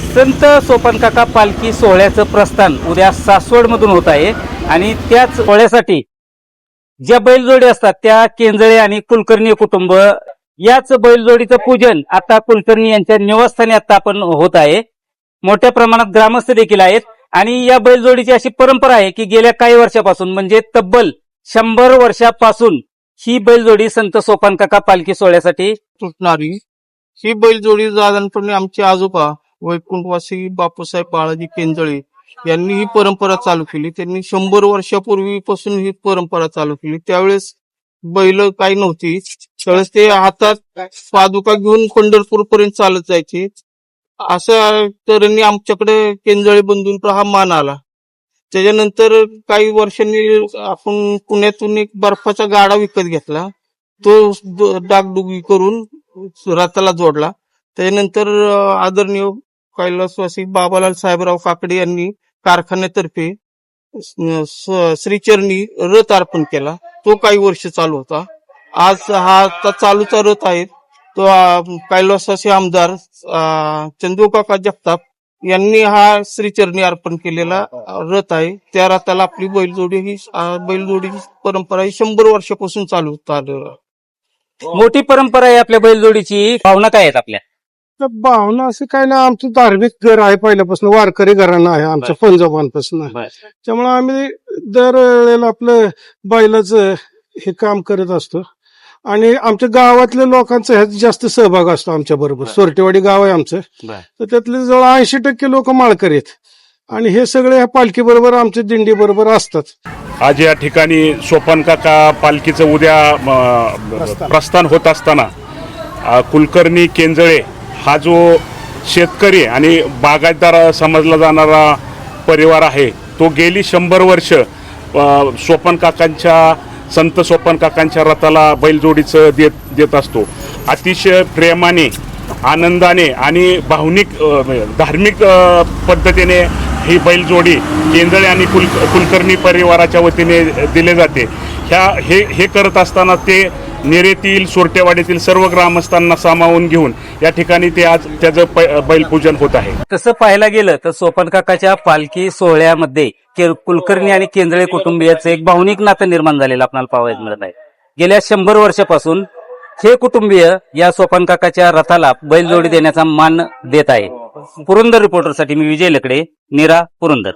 संत सोपान काका पालखी सोहळ्याचं प्रस्थान उद्या सासवडमधून होत आहे आणि त्याच सोहळ्यासाठी ज्या बैलजोडी असतात त्या केंजळे आणि कुलकर्णी कुटुंब याच बैलजोडीचं पूजन आता कुलकर्णी यांच्या निवासस्थानी आता आपण होत आहे. मोठ्या प्रमाणात ग्रामस्थ देखील आहेत आणि या बैलजोडीची अशी परंपरा आहे की गेल्या काही वर्षापासून म्हणजे तब्बल 100 वर्षापासून ही बैलजोडी संत सोपान काका पालखी सोहळ्यासाठी तुटणारी ही बैलजोडी साधारणपणे आमचे आजोबा वैकुंठवासी बापूसाहेब बाळाजी केंजळे यांनी ही परंपरा चालू केली. त्यांनी 100 वर्षापूर्वीपासून ही परंपरा चालू केली. त्यावेळेस बैल काही नव्हती, त्यावेळेस ते हातात पादुका घेऊन पंढरपूर पर्यंत चालत जायचे. असं तऱ्हेने आमच्याकडे केंजळे बंधूंचा हा मान आला. त्याच्यानंतर काही वर्षांनी आपण पुण्यातून एक बर्फाचा गाडा विकत घेतला. तो डागडुगी करून रथाला जोडला. त्यानंतर आदरणीय कैलासवासी बाबालाल साहेबराव काकडे यांनी कारखान्यातर्फे श्रीचरणी रथ अर्पण केला. तो काही वर्ष चालू होता. आज हा आता चालूचा रथ आहे तो कैलासवासी आमदार चंदूकाका जगताप यांनी हा श्रीचरणी अर्पण केलेला रथ आहे. त्या रथाला आपली बैलजोडी परंपरा ही 100 वर्षापासून चालू होता. मोठी परंपरा आहे आपल्या बैलजोडीची. भावना काय आहेत आपल्या? तर भावना असं काय ना, आमचं धार्मिक घर आहे पहिल्यापासून, वारकरी घराणं आहे आमच्या पंजोबांपासून. त्यामुळे आम्ही दर वेळेला आपलं बैलाचं हे काम करत असतो आणि आमच्या गावातल्या लोकांचा ह्यात जास्त सहभाग असतो आमच्या बरोबर. सोरटेवाडी गाव आहे आमचं, तर त्यातले जवळ 80% लोक माळकरी आहेत आणि हे सगळे ह्या पालखी बरोबर आमच्या दिंडी बरोबर असतात. आज या ठिकाणी सोपान काका पालखीचं उद्या प्रस्थान होत असताना कुलकर्णी केंजळे हा जो शेतकरी आणि बागायतदार समजला जाणारा परिवार आहे तो गेली 100 वर्ष सोपान काकांच्या संत सोपान काकांच्या रथाला बैलजोडीचं देत असतो. अतिशय प्रेमाने, आनंदाने आणि भावनिक धार्मिक पद्धतीने ही बैलजोडी केंजळे आणि कुलकर्णी परिवाराच्या वतीने दिले जाते. हे करत असताना ते नेरेतील सोरटेवाडीतील सर्व ग्रामस्थांना सामावून घेऊन या ठिकाणी ते आज त्याचं बैलपूजन होत आहे. तसं पाहायला गेलं तर सोपान काकाच्या पालखी सोहळ्यामध्ये कुलकर्णी आणि केंजळे कुटुंबियाचं एक भावनिक नातं निर्माण झालेलं आपल्याला पाहायला मिळत आहे. गेल्या 100 वर्षापासून हे कुटुंबीय या सोपान काकाच्या रथाला बैलजोडी देण्याचा मान देत आहे. पुरंदर रिपोर्टरसाठी मी विजय लकडे, नीरा, पुरंदर.